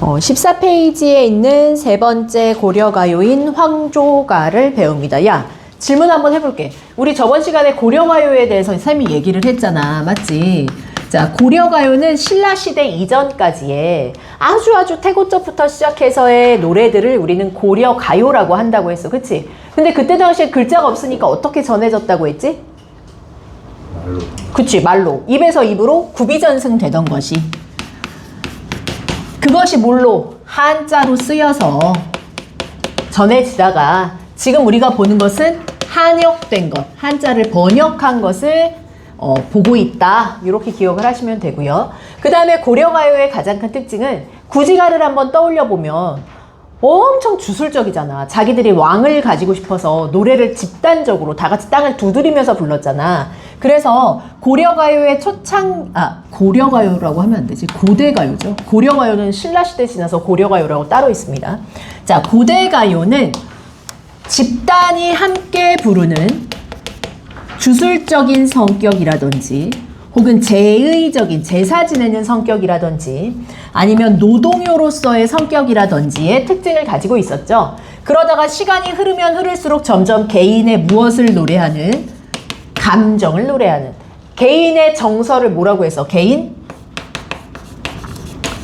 14페이지에 있는 세 번째 고려가요인 황조가를 배웁니다. 야, 질문 한번 해볼게. 우리 저번 시간에 고려가요에 대해서 선생님이 얘기를 했잖아. 맞지? 자, 고려가요는 신라시대 이전까지의 아주 태고적부터 시작해서의 노래들을 우리는 고려가요라고 한다고 했어. 그치? 근데 그때 당시에 글자가 없으니까 어떻게 전해졌다고 했지? 말로. 그치, 말로. 입에서 입으로 구비전승 되던 것이. 그것이 뭘로? 한자로 쓰여서 전해지다가 지금 우리가 보는 것은 한역된 것, 한자를 번역한 것을 보고 있다. 이렇게 기억을 하시면 되고요. 그 다음에 고려가요의 가장 큰 특징은 구지가를 한번 떠올려 보면 엄청 주술적이잖아. 자기들이 왕을 가지고 싶어서 노래를 집단적으로 다 같이 땅을 두드리면서 불렀잖아. 그래서 고려가요의 고려가요라고 하면 안 되지. 고대가요죠. 고려가요는 신라시대 지나서 고려가요라고 따로 있습니다. 자, 고대가요는 집단이 함께 부르는 주술적인 성격이라든지 혹은 제의적인 제사 지내는 성격이라든지 아니면 노동요로서의 성격이라든지의 특징을 가지고 있었죠. 그러다가 시간이 흐르면 흐를수록 점점 개인의 무엇을 노래하는 감정을 노래하는 개인의 정서를 뭐라고 해서 개인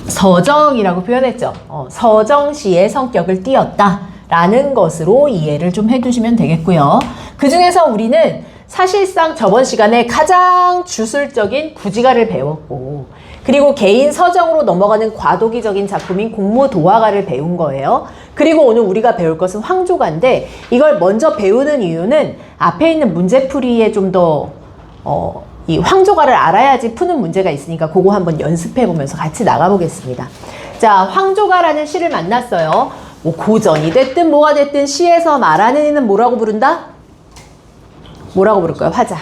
서정이라고 표현했죠. 서정시의 성격을 띄었다라는 것으로 이해를 좀 해두시면 되겠고요. 그 중에서 우리는 사실상 저번 시간에 가장 주술적인 구지가를 배웠고 그리고 개인 서정으로 넘어가는 과도기적인 작품인 공무도화가를 배운 거예요. 그리고 오늘 우리가 배울 것은 황조가인데 이걸 먼저 배우는 이유는 앞에 있는 문제풀이에 좀 더 이 황조가를 알아야지 푸는 문제가 있으니까 그거 한번 연습해 보면서 같이 나가보겠습니다. 자, 황조가라는 시를 만났어요. 뭐 고전이 됐든 뭐가 됐든 시에서 말하는 이는 뭐라고 부른다? 뭐라고 부를 거야? 화자.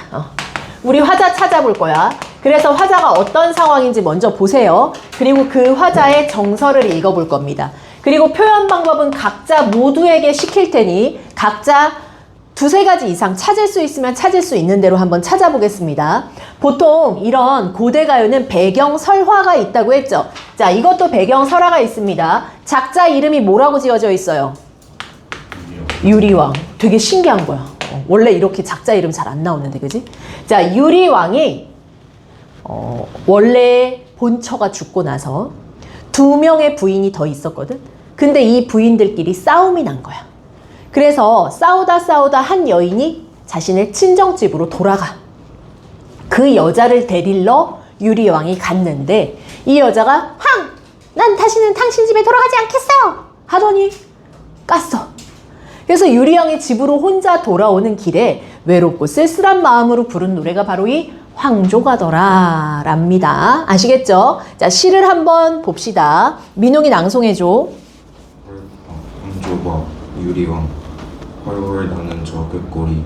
우리 화자 찾아볼 거야. 그래서 화자가 어떤 상황인지 먼저 보세요. 그리고 그 화자의 정서를 읽어볼 겁니다. 그리고 표현 방법은 각자 모두에게 시킬 테니 각자 두세 가지 이상 찾을 수 있으면 찾을 수 있는 대로 한번 찾아보겠습니다. 보통 이런 고대가요는 배경설화가 있다고 했죠. 자, 이것도 배경설화가 있습니다. 작자 이름이 뭐라고 지어져 있어요? 유리왕. 되게 신기한 거야. 원래 이렇게 작자 이름 잘 안 나오는데, 그지? 자, 유리왕이 원래 본처가 죽고 나서 2명의 부인이 더 있었거든? 근데 이 부인들끼리 싸움이 난 거야. 그래서 싸우다 한 여인이 자신의 친정집으로 돌아가. 그 여자를 데리러 유리왕이 갔는데 이 여자가 난 다시는 당신 집에 돌아가지 않겠어요! 하더니 깠어. 그래서 유리왕이 집으로 혼자 돌아오는 길에 외롭고 쓸쓸한 마음으로 부른 노래가 바로 이 황조가더라 랍니다. 아시겠죠? 자, 시를 한번 봅시다. 민홍이 낭송해줘. 황조가 유리왕 헐헐 나는 저 꾀꼬리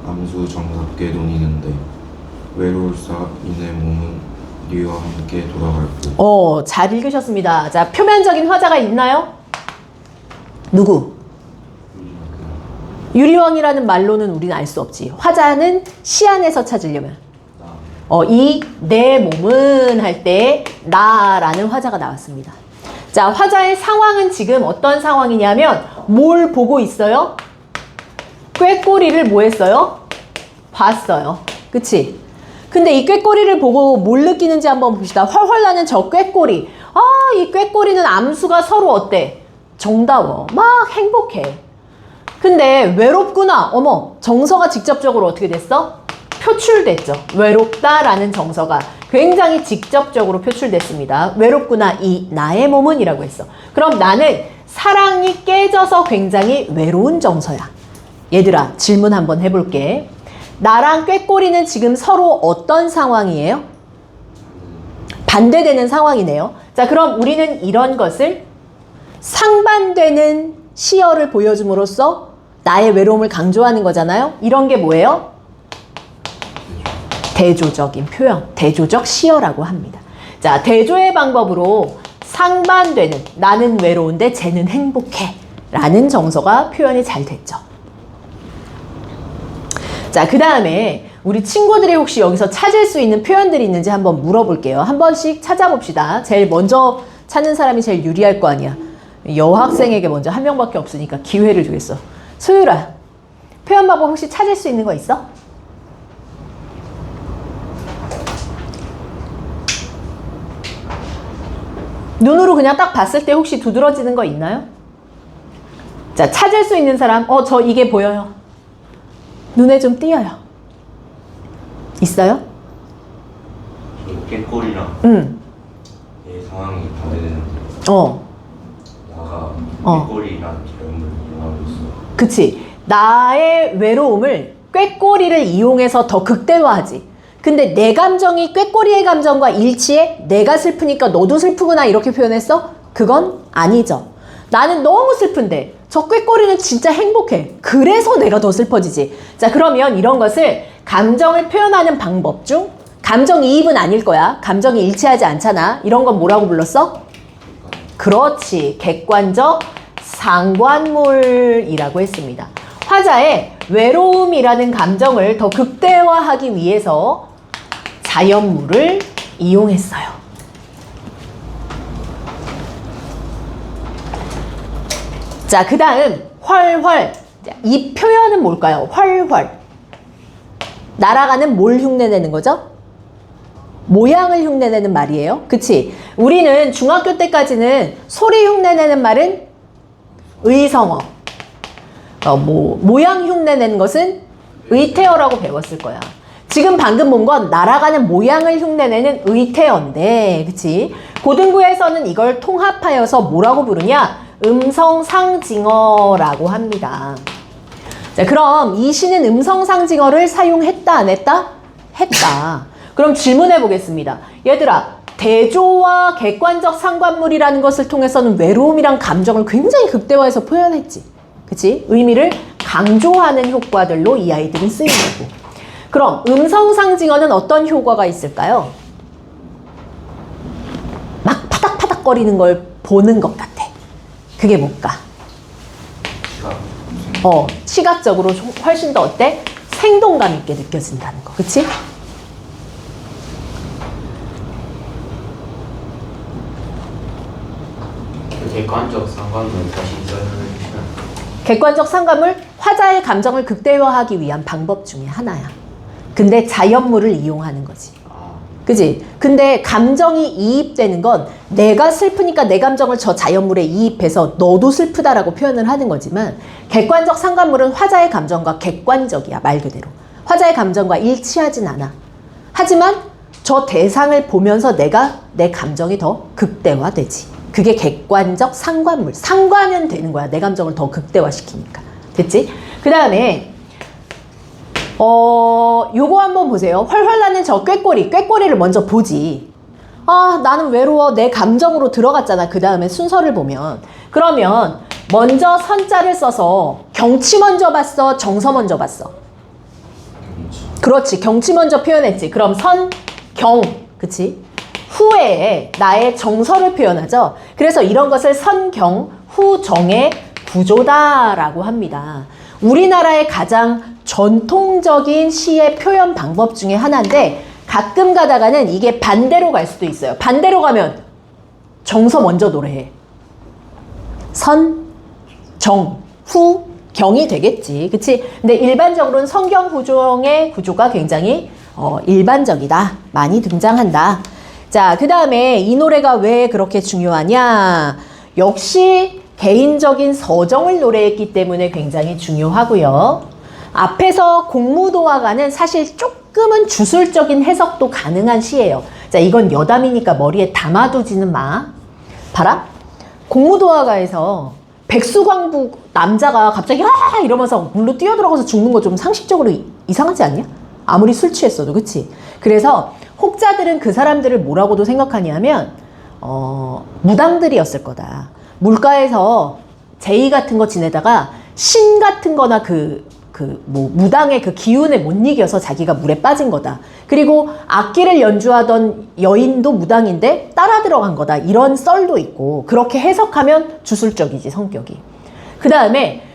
암수 정답게 논이는데 외로울사 이내 몸은 니와 함께 돌아갈고. 잘 읽으셨습니다. 자, 표면적인 화자가 있나요? 누구? 유리왕이라는 말로는 우리는 알 수 없지. 화자는 시 안에서 찾으려면 이 내 몸은 할 때 나라는 화자가 나왔습니다. 자, 화자의 상황은 지금 어떤 상황이냐면 뭘 보고 있어요? 꾀꼬리를 뭐 했어요? 봤어요. 그치? 근데 이 꾀꼬리를 보고 뭘 느끼는지 한번 봅시다. 훨훨 나는 저 꾀꼬리. 이 꾀꼬리는 암수가 서로 어때? 정다워. 막 행복해. 근데 외롭구나. 어머, 정서가 직접적으로 어떻게 됐어? 표출됐죠. 외롭다라는 정서가 굉장히 직접적으로 표출됐습니다. 외롭구나. 이 나의 몸은 이라고 했어. 그럼 나는 사랑이 깨져서 굉장히 외로운 정서야. 얘들아, 질문 한번 해볼게. 나랑 꾀꼬리는 지금 서로 어떤 상황이에요? 반대되는 상황이네요. 자, 그럼 우리는 이런 것을 상반되는 시어를 보여줌으로써 나의 외로움을 강조하는 거잖아요. 이런 게 뭐예요? 대조적인 표현, 대조적 시어라고 합니다. 자, 대조의 방법으로 상반되는 나는 외로운데 쟤는 행복해 라는 정서가 표현이 잘 됐죠. 자, 그 다음에 우리 친구들이 혹시 여기서 찾을 수 있는 표현들이 있는지 한번 물어볼게요. 한 번씩 찾아봅시다. 제일 먼저 찾는 사람이 제일 유리할 거 아니야. 여학생에게 먼저 한 명밖에 없으니까 기회를 주겠어. 소율아, 표현 방법 혹시 찾을 수 있는 거 있어? 눈으로 그냥 딱 봤을 때 혹시 두드러지는 거 있나요? 자, 찾을 수 있는 사람, 저 이게 보여요. 눈에 좀 띄어요. 있어요? 꾀꼬리랑 얘 상황이 반대되는데 나가 꾀꼬리란 표현을 이용하고 있어. 그치. 나의 외로움을 꾀꼬리를 이용해서 더 극대화하지. 근데 내 감정이 꾀꼬리의 감정과 일치해? 내가 슬프니까 너도 슬프구나 이렇게 표현했어? 그건 아니죠. 나는 너무 슬픈데 저 꾀꼬리는 진짜 행복해. 그래서 내가 더 슬퍼지지. 자, 그러면 이런 것을 감정을 표현하는 방법 중 감정이입은 아닐 거야. 감정이 일치하지 않잖아. 이런 건 뭐라고 불렀어? 그렇지. 객관적 상관물이라고 했습니다. 화자의 외로움이라는 감정을 더 극대화하기 위해서 자연물을 이용했어요. 자, 그 다음 훨훨. 이 표현은 뭘까요? 훨훨. 날아가는 뭘 흉내내는 거죠? 모양을 흉내내는 말이에요. 그치? 우리는 중학교 때까지는 소리 흉내내는 말은 의성어, 모양 흉내내는 것은 의태어라고 배웠을 거야. 지금 방금 본 건 날아가는 모양을 흉내내는 의태어인데, 그치? 고등부에서는 이걸 통합하여서 뭐라고 부르냐? 음성상징어라고 합니다. 자, 그럼 이 시는 음성상징어를 사용했다, 안 했다? 했다. 그럼 질문해 보겠습니다. 얘들아, 대조와 객관적 상관물이라는 것을 통해서는 외로움이란 감정을 굉장히 극대화해서 표현했지. 그치? 의미를 강조하는 효과들로 이 아이들은 쓰인 거고. 그럼 음성상징어는 어떤 효과가 있을까요? 막 파닥파닥거리는 걸 보는 것 같아. 그게 뭘까? 시각적으로 훨씬 더 어때? 생동감 있게 느껴진다는 거. 그치? 객관적 상관을 다시 설명해주시면. 객관적 상관물, 화자의 감정을 극대화하기 위한 방법 중에 하나야. 근데 자연물을 이용하는 거지. 그지? 근데 감정이 이입되는 건 내가 슬프니까 내 감정을 저 자연물에 이입해서 너도 슬프다라고 표현을 하는 거지만 객관적 상관물은 화자의 감정과 객관적이야, 말 그대로. 화자의 감정과 일치하진 않아. 하지만 저 대상을 보면서 내가 내 감정이 더 극대화되지. 그게 객관적 상관물. 상관은 되는 거야. 내 감정을 더 극대화시키니까. 됐지? 그 다음에 요거 한번 보세요. 훨훨 나는 저 꾀꼬리. 꾀꼬리를 먼저 보지. 아, 나는 외로워. 내 감정으로 들어갔잖아. 그 다음에 순서를 보면. 그러면 먼저 선자를 써서 경치 먼저 봤어? 정서 먼저 봤어? 그렇지. 경치 먼저 표현했지. 그럼 선, 경. 그치? 후에 나의 정서를 표현하죠. 그래서 이런 것을 선경, 후정의 구조다라고 합니다. 우리나라의 가장 전통적인 시의 표현 방법 중에 하나인데 가끔 가다가는 이게 반대로 갈 수도 있어요. 반대로 가면 정서 먼저 노래해. 선, 정, 후, 경이 되겠지. 그치? 근데 일반적으로는 선경, 후정의 구조가 굉장히 일반적이다. 많이 등장한다. 자, 그 다음에 이 노래가 왜 그렇게 중요하냐? 역시 개인적인 서정을 노래했기 때문에 굉장히 중요하고요. 앞에서 공무도화가는 사실 조금은 주술적인 해석도 가능한 시예요. 자, 이건 여담이니까 머리에 담아두지는 마. 봐라. 공무도화가에서 백수광부 남자가 갑자기 아 이러면서 물로 뛰어들어가서 죽는 거 좀 상식적으로 이상하지 않냐? 아무리 술 취했어도. 그치? 그래서 혹자들은 그 사람들을 뭐라고도 생각하냐면 무당들이었을 거다. 물가에서 제의 같은 거 지내다가 신 같은 거나 무당의 그 기운에 못 이겨서 자기가 물에 빠진 거다. 그리고 악기를 연주하던 여인도 무당인데 따라 들어간 거다. 이런 썰도 있고 그렇게 해석하면 주술적이지, 성격이. 그 다음에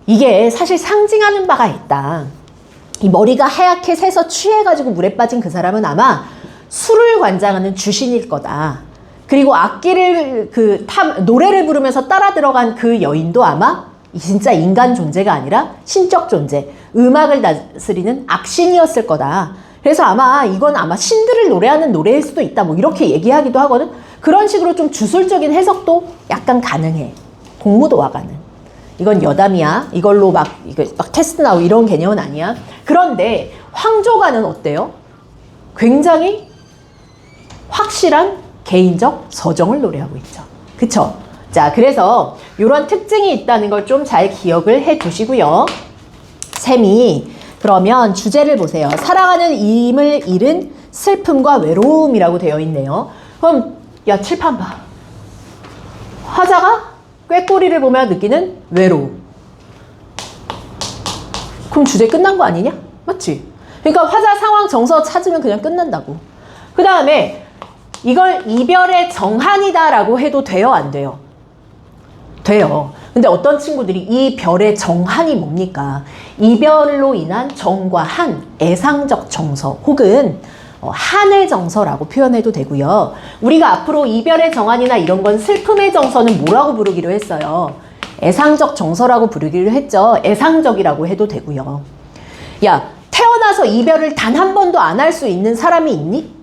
이게 사실 상징하는 바가 있다. 이 머리가 하얗게 새서 취해가지고 물에 빠진 그 사람은 아마 술을 관장하는 주신일 거다. 그리고 악기를 노래를 부르면서 따라 들어간 그 여인도 아마 진짜 인간 존재가 아니라 신적 존재, 음악을 다스리는 악신이었을 거다. 그래서 아마 이건 아마 신들을 노래하는 노래일 수도 있다. 뭐 이렇게 얘기하기도 하거든. 그런 식으로 좀 주술적인 해석도 약간 가능해. 공무도화가는. 이건 여담이야. 이걸로 막 테스트 나오고 이런 개념은 아니야. 그런데 황조가는 어때요? 굉장히 확실한 개인적 서정을 노래하고 있죠. 그쵸? 자, 그래서 이런 특징이 있다는 걸 좀 잘 기억을 해 두시고요. 셈이 그러면 주제를 보세요. 사랑하는 임을 잃은 슬픔과 외로움이라고 되어 있네요. 그럼 야, 칠판 봐. 화자가 꾀꼬리를 보며 느끼는 외로움. 그럼 주제 끝난 거 아니냐? 맞지? 그러니까 화자 상황 정서 찾으면 그냥 끝난다고. 그 다음에 이걸 이별의 정한이다라고 해도 돼요, 안 돼요? 돼요. 근데 어떤 친구들이 이 별의 정한이 뭡니까? 이별로 인한 정과 한, 애상적 정서 혹은 한의 정서라고 표현해도 되고요. 우리가 앞으로 이별의 정한이나 이런 건 슬픔의 정서는 뭐라고 부르기로 했어요? 애상적 정서라고 부르기로 했죠. 애상적이라고 해도 되고요. 야, 태어나서 이별을 단 한 번도 안 할 수 있는 사람이 있니?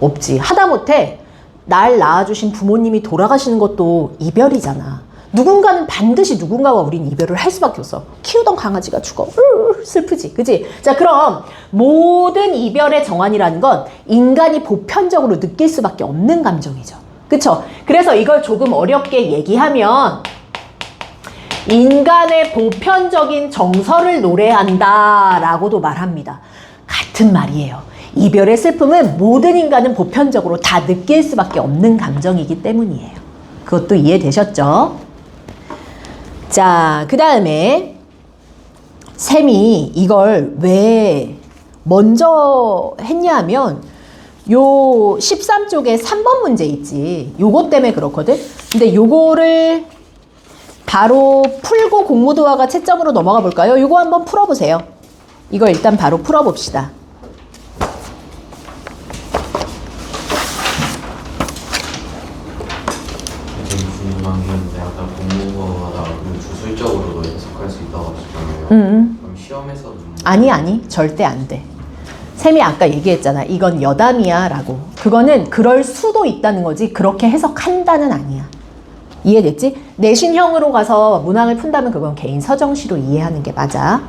없지. 하다못해 날 낳아주신 부모님이 돌아가시는 것도 이별이잖아. 누군가는 반드시 누군가와 우린 이별을 할 수밖에 없어. 키우던 강아지가 죽어. 슬프지. 그치? 자, 그럼 모든 이별의 정한이라는 건 인간이 보편적으로 느낄 수밖에 없는 감정이죠. 그쵸? 그래서 이걸 조금 어렵게 얘기하면 인간의 보편적인 정서를 노래한다 라고도 말합니다. 같은 말이에요. 이별의 슬픔은 모든 인간은 보편적으로 다 느낄 수밖에 없는 감정이기 때문이에요. 그것도 이해되셨죠? 자, 그 다음에 셈이 이걸 왜 먼저 했냐 하면 요 13쪽에 3번 문제 있지. 요거 때문에 그렇거든. 근데 요거를 바로 풀고 공무도화가 채점으로 넘어가 볼까요? 요거 한번 풀어보세요. 이거 일단 바로 풀어봅시다. 궁금한데 아까 공무원하다 주술적으로도 해석할 수 있다고 하셨잖아요. 그럼 시험에서는 아니 절대 안 돼. 쌤이 아까 얘기했잖아. 이건 여담이야 라고. 그거는 그럴 수도 있다는 거지 그렇게 해석한다는 아니야. 이해됐지? 내신형으로 가서 문항을 푼다면 그건 개인 서정시로 이해하는 게 맞아.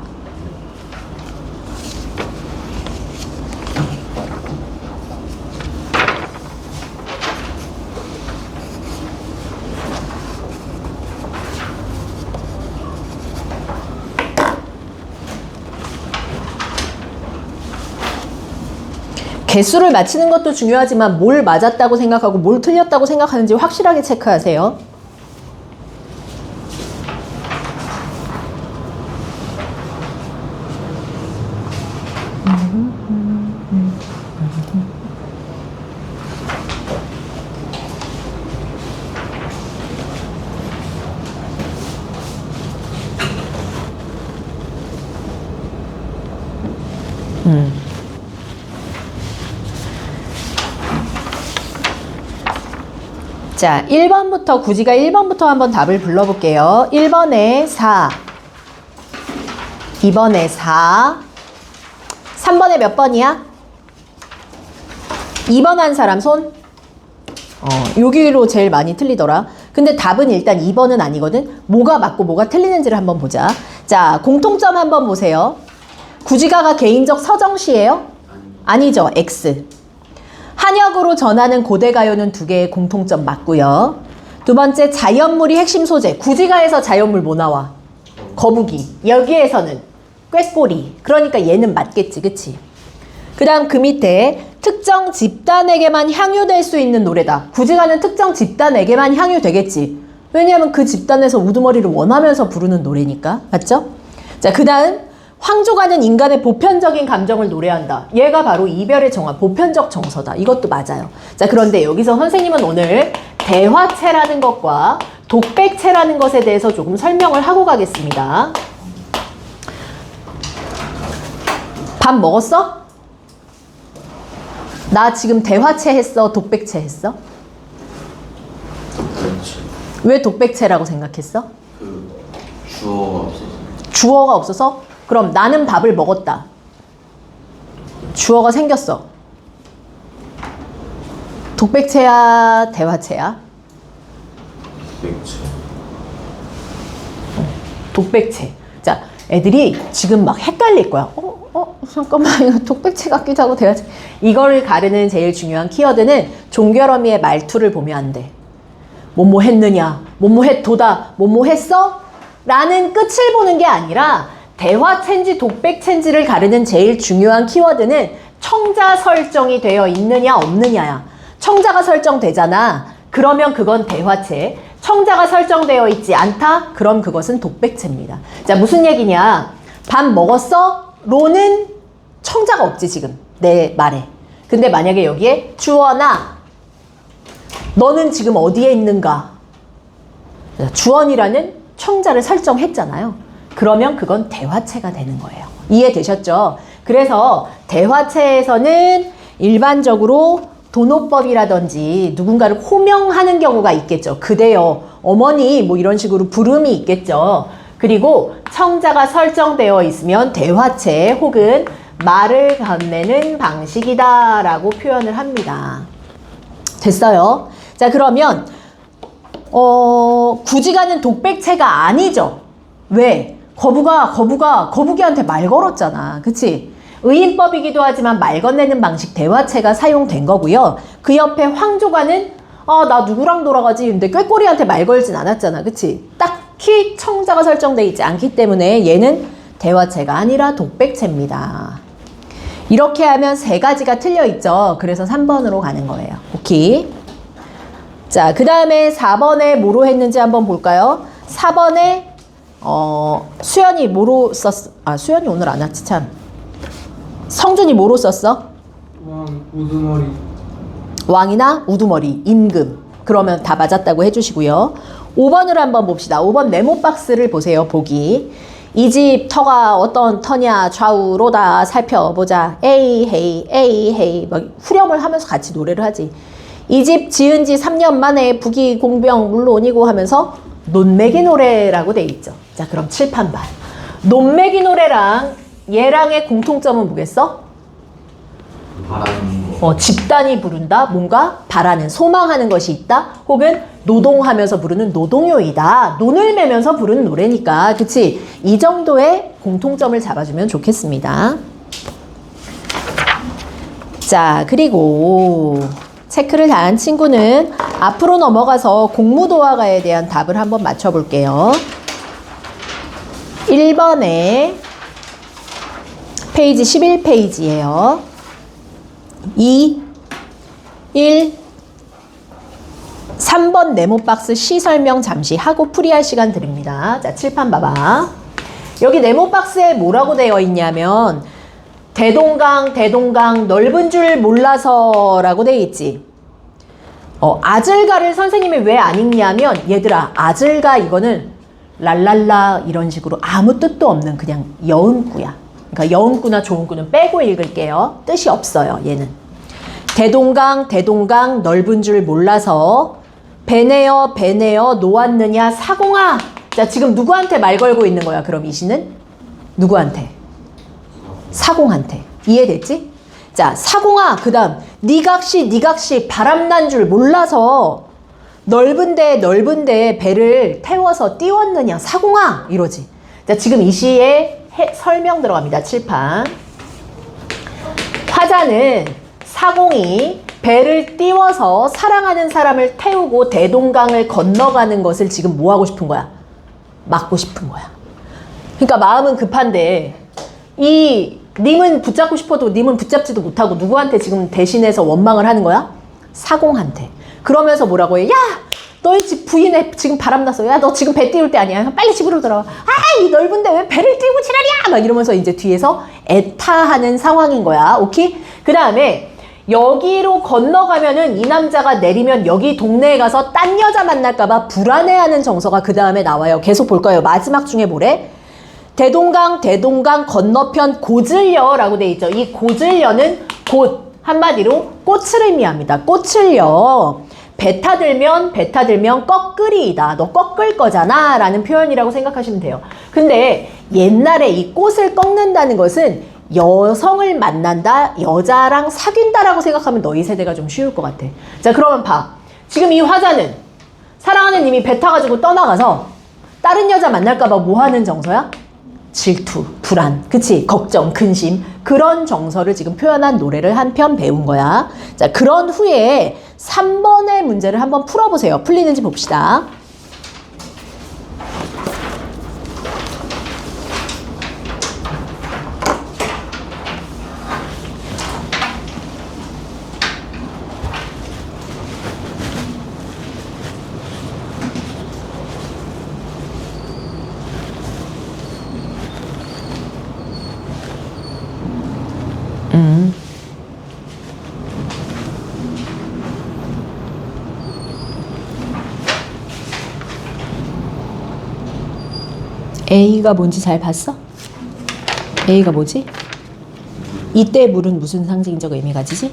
개수를 맞히는 것도 중요하지만 뭘 맞았다고 생각하고 뭘 틀렸다고 생각하는지 확실하게 체크하세요. 자, 1번부터 구지가 1번부터 한번 답을 불러볼게요. 1번에 4, 2번에 4, 3번에 몇 번이야? 2번 한 사람 손? 여기로 제일 많이 틀리더라. 근데 답은 일단 2번은 아니거든. 뭐가 맞고 뭐가 틀리는지를 한번 보자. 자, 공통점 한번 보세요. 구지가가 개인적 서정시예요? 아니죠. X. 한역으로 전하는 고대가요는 두 개의 공통점 맞고요. 두 번째, 자연물이 핵심 소재. 구지가에서 자연물 뭐 나와? 거북이. 여기에서는 꾀꼬리. 그러니까 얘는 맞겠지. 그치? 그 다음 그 밑에 특정 집단에게만 향유될 수 있는 노래다. 구지가는 특정 집단에게만 향유되겠지. 왜냐하면 그 집단에서 우두머리를 원하면서 부르는 노래니까. 맞죠? 자, 그 다음 황조가는 인간의 보편적인 감정을 노래한다. 얘가 바로 이별의 정화, 보편적 정서다. 이것도 맞아요. 자, 그런데 여기서 선생님은 오늘 대화체라는 것과 독백체라는 것에 대해서 조금 설명을 하고 가겠습니다. 밥 먹었어? 나 지금 대화체 했어? 독백체 했어? 왜 독백체라고 생각했어? 그 주어가 없어서. 주어가 없어서? 그럼 나는 밥을 먹었다. 주어가 생겼어. 독백체야, 대화체야? 백체. 독백체. 자, 애들이 지금 막 헷갈릴 거야. 잠깐만, 이거 독백체 같기도 하고 대화체. 이거를 가르는 제일 중요한 키워드는 종결어미의 말투를 보면 안 돼. 뭐뭐 했느냐, 뭐뭐 했도다, 뭐뭐 했어? 라는 끝을 보는 게 아니라 대화체인지 독백체인지를 가르는 제일 중요한 키워드는 청자 설정이 되어 있느냐 없느냐야. 청자가 설정되잖아. 그러면 그건 대화체. 청자가 설정되어 있지 않다? 그럼 그것은 독백체입니다. 자, 무슨 얘기냐? 밥 먹었어? 로는 청자가 없지 지금 내 말에. 근데 만약에 여기에 주어나 너는 지금 어디에 있는가? 주어니라는 청자를 설정했잖아요. 그러면 그건 대화체가 되는 거예요. 이해되셨죠? 그래서 대화체에서는 일반적으로 도노법이라든지 누군가를 호명하는 경우가 있겠죠. 그대여, 어머니 뭐 이런 식으로 부름이 있겠죠. 그리고 청자가 설정되어 있으면 대화체 혹은 말을 건네는 방식이다 라고 표현을 합니다. 됐어요? 자, 그러면 굳이 가는 독백체가 아니죠. 왜? 거북이한테 말 걸었잖아. 그치? 의인법이기도 하지만 말 건네는 방식 대화체가 사용된 거고요. 그 옆에 황조가는 나 누구랑 돌아가지? 근데 꾀꼬리한테 말 걸진 않았잖아. 그치? 딱히 청자가 설정되어 있지 않기 때문에 얘는 대화체가 아니라 독백체입니다. 이렇게 하면 세 가지가 틀려 있죠. 그래서 3번으로 가는 거예요. 오케이. 자, 그 다음에 4번에 뭐로 했는지 한번 볼까요? 4번에 수연이 뭐로 썼어? 수연이 오늘 안 왔지 참. 성준이 뭐로 썼어? 우두머리. 왕이나 우두머리, 임금. 그러면 다 맞았다고 해주시고요. 5번을 한번 봅시다. 5번 네모 박스를 보세요. 보기. 이 집 터가 어떤 터냐 좌우로다 살펴보자. 에이 헤이 에이 헤이 막 후렴을 하면서 같이 노래를 하지. 이 집 지은 지 3년 만에 부귀 공병 물론이고 하면서 논매기 노래라고 돼 있죠. 자, 그럼 칠판 봐. 논매기 노래랑 얘랑의 공통점은 뭐겠어? 바라는 거. 집단이 부른다. 뭔가 바라는, 소망하는 것이 있다. 혹은 노동하면서 부르는 노동요이다. 논을 매면서 부르는 노래니까. 그치? 이 정도의 공통점을 잡아주면 좋겠습니다. 자, 그리고 체크를 다 한 친구는 앞으로 넘어가서 공무도화가에 대한 답을 한번 맞춰볼게요. 1번에 페이지 11페이지예요. 2, 1, 3번 네모박스 시 설명 잠시 하고 풀이할 시간 드립니다. 자, 칠판 봐봐. 여기 네모박스에 뭐라고 되어 있냐면 대동강 넓은 줄 몰라서 라고 되어 있지. 아즐가를 선생님이 왜 안 읽냐면 얘들아, 아즐가 이거는 랄랄라 이런 식으로 아무 뜻도 없는 그냥 여음구야. 그러니까 여음구나 조음구는 빼고 읽을게요. 뜻이 없어요, 얘는. 대동강 넓은 줄 몰라서 배내어 놓았느냐 사공아. 자, 지금 누구한테 말 걸고 있는 거야? 그럼 이 시는 누구한테? 사공한테. 이해됐지? 자, 사공아. 그 다음 니각시 바람난 줄 몰라서 넓은데 배를 태워서 띄웠느냐 사공아. 이러지. 자, 지금 이 시에 설명 들어갑니다. 칠판. 화자는 사공이 배를 띄워서 사랑하는 사람을 태우고 대동강을 건너가는 것을 지금 뭐 하고 싶은 거야? 막고 싶은 거야. 그러니까 마음은 급한데 님은 붙잡고 싶어도 님은 붙잡지도 못하고 누구한테 지금 대신해서 원망을 하는 거야? 사공한테. 그러면서 뭐라고 해? 야! 너희 집 부인에 지금 바람났어. 야, 너 지금 배 띄울 때 아니야. 빨리 집으로 들어와. 이 넓은데 왜 배를 띄우고 지랄이야! 막 이러면서 이제 뒤에서 애타하는 상황인 거야. 오케이? 그 다음에 여기로 건너가면은 이 남자가 내리면 여기 동네에 가서 딴 여자 만날까봐 불안해하는 정서가 그 다음에 나와요. 계속 볼 거예요. 마지막 중에 뭐래? 대동강 건너편 고즐려라고 돼 있죠. 이 고즐려는 한마디로 꽃을 의미합니다. 꽃을요. 배 타들면 꺾으리이다. 너 꺾을 거잖아 라는 표현이라고 생각하시면 돼요. 근데 옛날에 이 꽃을 꺾는다는 것은 여성을 만난다, 여자랑 사귄다라고 생각하면 너희 세대가 좀 쉬울 것 같아. 자, 그러면 봐. 지금 이 화자는 사랑하는 님이 배 타가지고 떠나가서 다른 여자 만날까봐 뭐 하는 정서야? 질투, 불안, 그치? 걱정, 근심, 그런 정서를 지금 표현한 노래를 한 편 배운 거야. 자, 그런 후에 3번의 문제를 한번 풀어보세요. 풀리는지 봅시다. A가 뭔지 잘 봤어? A가 뭐지? 이때 물은 무슨 상징적 의미 가지지?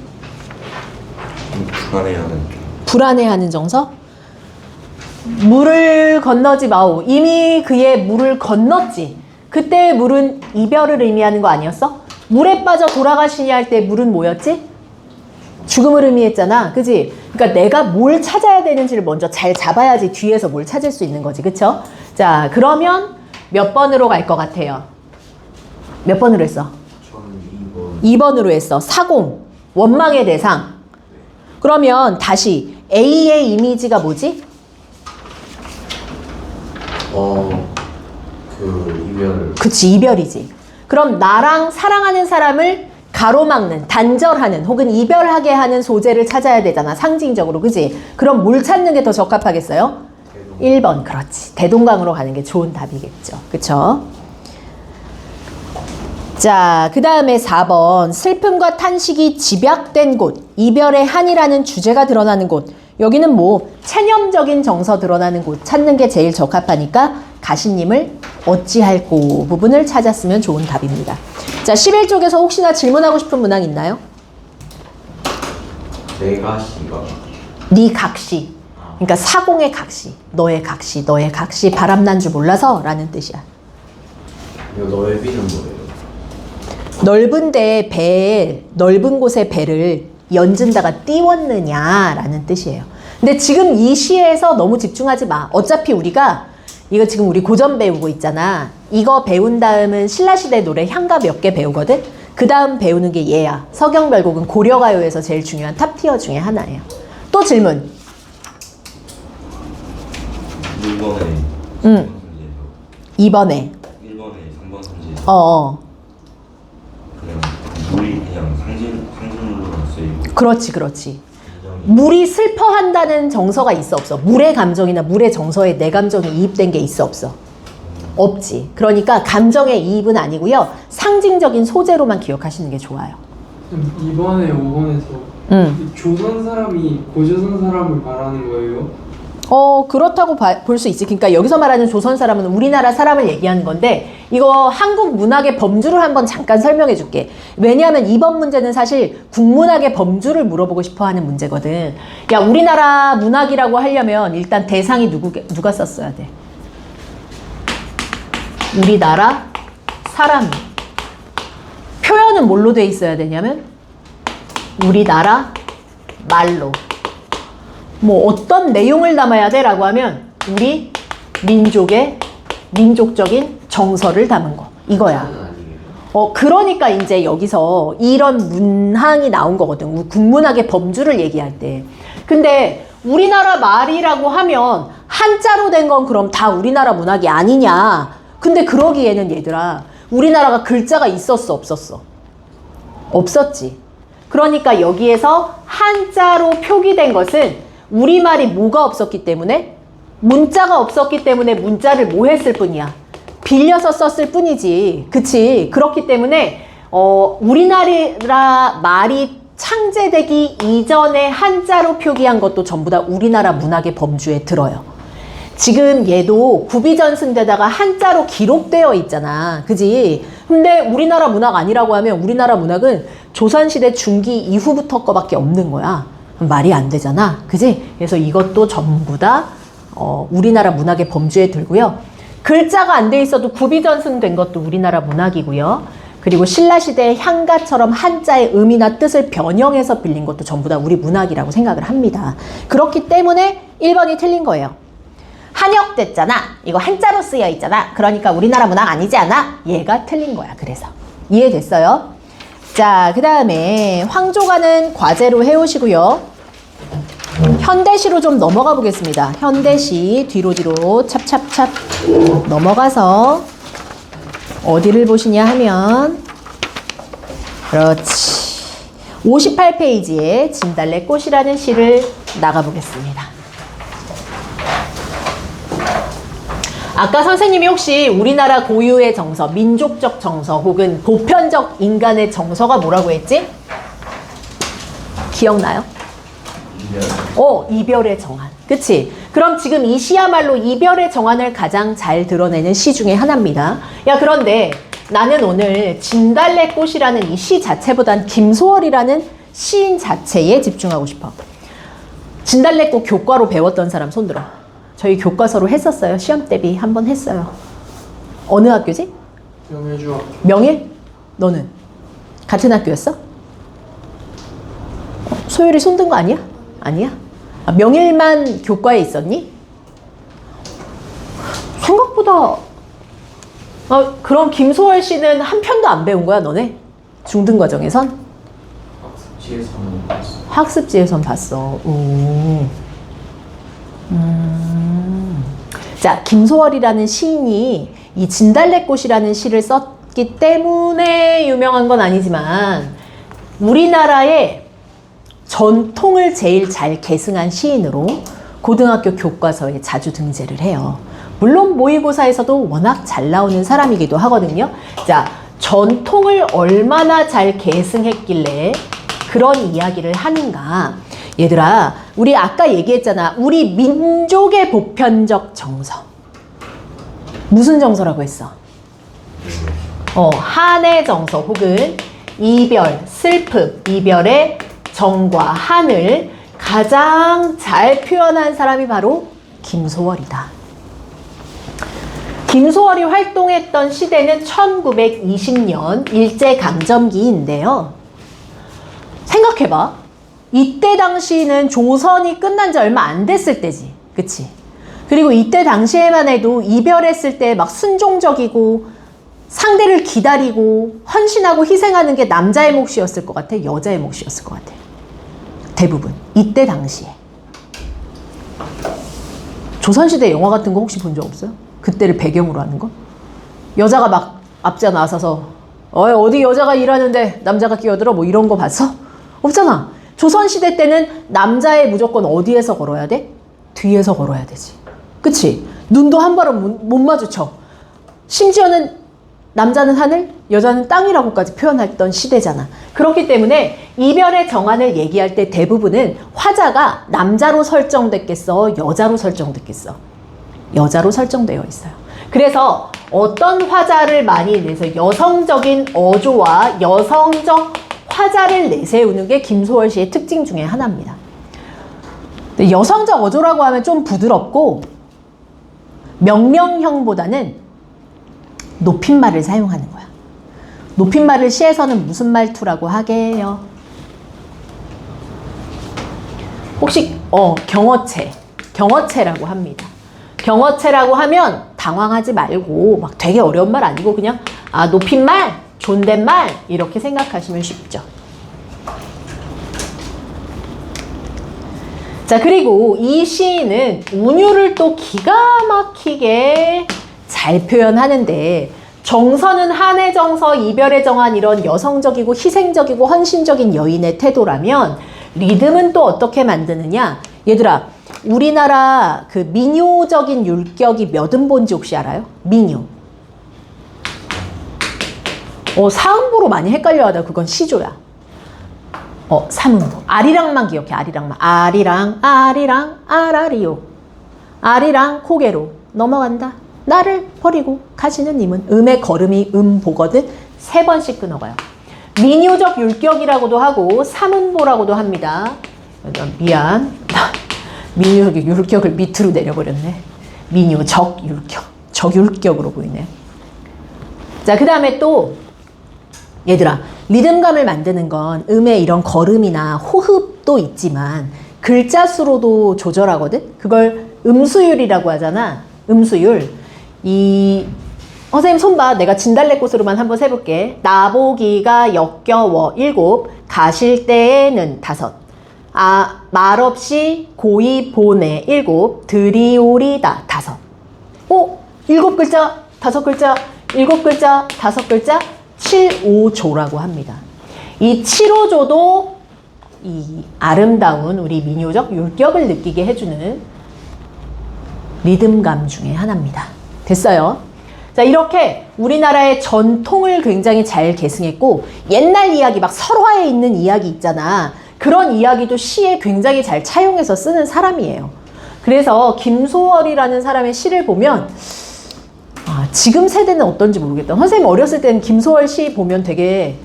불안해하는 불안해하는 정서? 물을 건너지 마오. 이미 그의 물을 건넜지. 그때 물은 이별을 의미하는 거 아니었어? 물에 빠져 돌아가시니 할 때 물은 뭐였지? 죽음을 의미했잖아. 그지? 그러니까 내가 뭘 찾아야 되는지를 먼저 잘 잡아야지 뒤에서 뭘 찾을 수 있는 거지. 그쵸? 자, 그러면 몇 번으로 갈 것 같아요? 몇 번으로 했어? 저는 2번. 2번으로 했어. 사공, 원망의 대상. 그러면 다시 A의 이미지가 뭐지? 이별. 그치, 이별이지. 그럼 나랑 사랑하는 사람을 가로막는, 단절하는 혹은 이별하게 하는 소재를 찾아야 되잖아. 상징적으로. 그치? 그럼 뭘 찾는 게 더 적합하겠어요? 1번. 그렇지. 대동강으로 가는 게 좋은 답이겠죠. 그쵸? 자, 그 다음에 4번. 슬픔과 탄식이 집약된 곳, 이별의 한이라는 주제가 드러나는 곳. 여기는 뭐 체념적인 정서 드러나는 곳 찾는 게 제일 적합하니까 가시님을 어찌할꼬 부분을 찾았으면 좋은 답입니다. 자, 11쪽에서 혹시나 질문하고 싶은 문항 있나요? 내가 씨가. 네 각시. 그러니까 사공의 각시. 너의 각시. 너의 각시 바람난 줄 몰라서 라는 뜻이야. 이거 너의 비는 뭐예요? 넓은 데에 배, 넓은 곳에 배를 연진다가 띄웠느냐라는 뜻이에요. 근데 지금 이 시에서 너무 집중하지 마. 어차피 우리가 이거 지금 우리 고전 배우고 있잖아. 이거 배운 다음은 신라시대 노래 향가 몇 개 배우거든? 그 다음 배우는 게 얘야. 서경별곡은 고려가요에서 제일 중요한 탑티어 중에 하나예요. 또 질문. 1번에 2번에. 1번에 3번 선지에서 그냥 물이 그냥 상징으로만 쓰이고 그렇지, 그렇지. 물이 슬퍼한다는 정서가 있어, 없어? 물의 감정이나 물의 정서에 내 감정이 이입된 게 있어, 없어? 없지. 그러니까 감정의 이입은 아니고요. 상징적인 소재로만 기억하시는 게 좋아요. 2번에 5번에서 조선 사람이 고조선 사람을 말하는 거예요? 그렇다고 볼 수 있지. 그러니까 여기서 말하는 조선 사람은 우리나라 사람을 얘기하는 건데 이거 한국 문학의 범주를 한번 잠깐 설명해 줄게. 왜냐하면 이번 문제는 사실 국문학의 범주를 물어보고 싶어 하는 문제거든. 야, 우리나라 문학이라고 하려면 일단 대상이 누가 썼어야 돼? 우리나라 사람. 표현은 뭘로 돼 있어야 되냐면 우리나라 말로. 뭐 어떤 내용을 담아야 돼? 라고 하면 우리 민족의 민족적인 정서를 담은 거. 이거야. 그러니까 이제 여기서 이런 문항이 나온 거거든. 국문학의 범주를 얘기할 때. 근데 우리나라 말이라고 하면 한자로 된 건 그럼 다 우리나라 문학이 아니냐. 근데 그러기에는 얘들아, 우리나라가 글자가 있었어, 없었어? 없었지. 그러니까 여기에서 한자로 표기된 것은 우리말이 뭐가 없었기 때문에? 문자가 없었기 때문에 문자를 뭐 했을 뿐이야? 빌려서 썼을 뿐이지. 그치? 그렇기 때문에 우리나라 말이 창제되기 이전에 한자로 표기한 것도 전부 다 우리나라 문학의 범주에 들어요. 지금 얘도 구비전승되다가 한자로 기록되어 있잖아. 그지? 근데 우리나라 문학 아니라고 하면 우리나라 문학은 조선시대 중기 이후부터 거밖에 없는 거야. 말이 안 되잖아. 그지? 그래서 이것도 전부 다 우리나라 문학의 범주에 들고요. 글자가 안 돼 있어도 구비전승된 것도 우리나라 문학이고요. 그리고 신라시대의 향가처럼 한자의 의미나 뜻을 변형해서 빌린 것도 전부 다 우리 문학이라고 생각을 합니다. 그렇기 때문에 1번이 틀린 거예요. 한역됐잖아. 이거 한자로 쓰여 있잖아. 그러니까 우리나라 문학 아니지 않아? 얘가 틀린 거야. 그래서 이해됐어요? 자, 그 다음에 황조가는 과제로 해오시고요. 현대시로 좀 넘어가 보겠습니다. 현대시 뒤로 찹찹찹 넘어가서 어디를 보시냐 하면 그렇지. 58페이지에 진달래꽃이라는 시를 나가보겠습니다. 아까 선생님이 혹시 우리나라 고유의 정서, 민족적 정서 혹은 보편적 인간의 정서가 뭐라고 했지? 기억나요? 이별의 정한. 그치? 그럼 지금 이 시야말로 이별의 정한을 가장 잘 드러내는 시 중에 하나입니다. 야, 그런데 나는 오늘 진달래꽃이라는 이 시 자체보단 김소월이라는 시인 자체에 집중하고 싶어. 진달래꽃 교과로 배웠던 사람 손들어. 저희 교과서로 했었어요. 시험 대비 한번 했어요. 어느 학교지? 명예중학교. 명일? 너는? 같은 학교였어? 소율이 손든 거 아니야? 아니야? 명일만 교과에 있었니? 생각보다 그럼 김소월 씨는 한 편도 안 배운 거야 너네? 중등 과정에선? 학습지에서는 봤어. 학습지에선 봤어. 자, 김소월이라는 시인이 이 진달래꽃이라는 시를 썼기 때문에 유명한 건 아니지만 우리나라의 전통을 제일 잘 계승한 시인으로 고등학교 교과서에 자주 등재를 해요. 물론 모의고사에서도 워낙 잘 나오는 사람이기도 하거든요. 자, 전통을 얼마나 잘 계승했길래 그런 이야기를 하는가. 얘들아, 우리 아까 얘기했잖아. 우리 민족의 보편적 정서. 무슨 정서라고 했어? 한의 정서 혹은 이별, 슬픔, 이별의 정과 한을 가장 잘 표현한 사람이 바로 김소월이다. 김소월이 활동했던 시대는 1920년 일제강점기인데요. 생각해봐. 이때 당시는 조선이 끝난 지 얼마 안 됐을 때지. 그치? 그리고 이때 당시에만 해도 이별했을 때 막 순종적이고 상대를 기다리고 헌신하고 희생하는 게 남자의 몫이었을 것 같아? 여자의 몫이었을 것 같아? 대부분. 이때 당시에. 조선시대 영화 같은 거 혹시 본 적 없어요? 그때를 배경으로 하는 거? 여자가 막 앞자 나서서 어디 여자가 일하는데 남자가 끼어들어? 뭐 이런 거 봤어? 없잖아. 조선시대 때는 남자의 무조건 어디에서 걸어야 돼? 뒤에서 걸어야 되지. 그치? 눈도 한 발은 못 마주쳐. 심지어는 남자는 하늘, 여자는 땅이라고까지 표현했던 시대잖아. 그렇기 때문에 이별의 정한을 얘기할 때 대부분은 화자가 남자로 설정됐겠어? 여자로 설정됐겠어? 여자로 설정되어 있어요. 그래서 어떤 화자를 많이 내서 여성적인 어조와 여성적 화자를 내세우는 게 김소월 씨의 특징 중에 하나입니다. 근데 여성적 어조라고 하면 좀 부드럽고 명령형보다는 높임말을 사용하는 거야. 높임말을 시에서는 무슨 말투라고 하게요? 혹시 경어체라고 합니다. 경어체라고 하면 당황하지 말고 막 되게 어려운 말 아니고 그냥 높임말, 존댓말 이렇게 생각하시면 쉽죠. 자, 그리고 이 시인은 운율을 또 기가 막히게 잘 표현하는데 정서는 한의 정서, 이별의 정한 이런 여성적이고 희생적이고 헌신적인 여인의 태도라면 리듬은 또 어떻게 만드느냐? 얘들아, 우리나라 그 민요적인 율격이 몇 음보인지 혹시 알아요? 민요. 사음보로 많이 헷갈려 하다. 그건 시조야. 3음보. 아리랑만 기억해. 아리랑만. 아리랑, 아리랑, 아라리요. 아리랑, 고개로 넘어간다. 나를 버리고 가시는 님은. 음의 걸음이 음보거든. 3번씩 끊어가요. 민요적 율격이라고도 하고 3음보라고도 합니다. 미안. 민유적 율격을 밑으로 내려버렸네. 민유적 율격. 적율격으로 보이네. 자, 그 다음에 또 얘들아, 리듬감을 만드는 건 음의 이런 걸음이나 호흡도 있지만 글자 수로도 조절하거든? 그걸 음수율이라고 하잖아. 음수율. 선생님 손 봐. 내가 진달래꽃으로만 한번 세볼게. 나보기가 역겨워 7, 가실 때에는 5. 말없이 고이 보내 7, 드리오리다 5. 7글자, 5글자, 7글자, 5글자, 7-5조라고 합니다. 이 7-5조도 이 아름다운 우리 민요적 율격을 느끼게 해주는 리듬감 중에 하나입니다. 됐어요? 자, 이렇게 우리나라의 전통을 굉장히 잘 계승했고 옛날 이야기 막 설화에 있는 이야기 있잖아. 그런 이야기도 시에 굉장히 잘 차용해서 쓰는 사람이에요. 그래서 김소월이라는 사람의 시를 보면 지금 세대는 어떤지 모르겠다. 선생님 어렸을 때는 김소월 시 보면 되게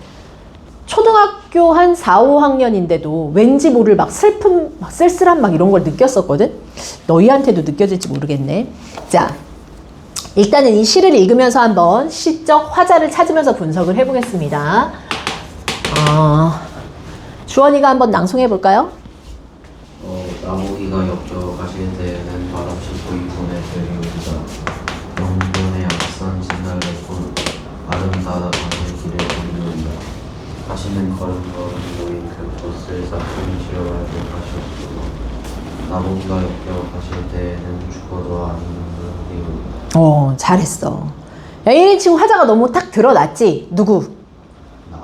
초등학교 한 4, 5학년인데도 왠지 모를 막 슬픔, 막 쓸쓸함 막 이런 걸 느꼈었거든? 너희한테도 느껴질지 모르겠네. 자, 일단은 이 시를 읽으면서 한번 시적 화자를 찾으면서 분석을 해보겠습니다. 주원이가 한번 낭송해 볼까요? 나보기가 역겨 가실 때에는 말없이 고이폰에 되리우리다. 영변의 악산 진달래꽃 아름다다 가실 길에 되리우리다. 가시는 걸음걸음 모인 그 꽃을 싹쓸이 지어가야 될 가시옵소서. 나보기가 역겨 가실 때에는 죽어도 안 되리우리다. 잘했어. 야, 이 지금 화자가 너무 딱 드러났지? 누구?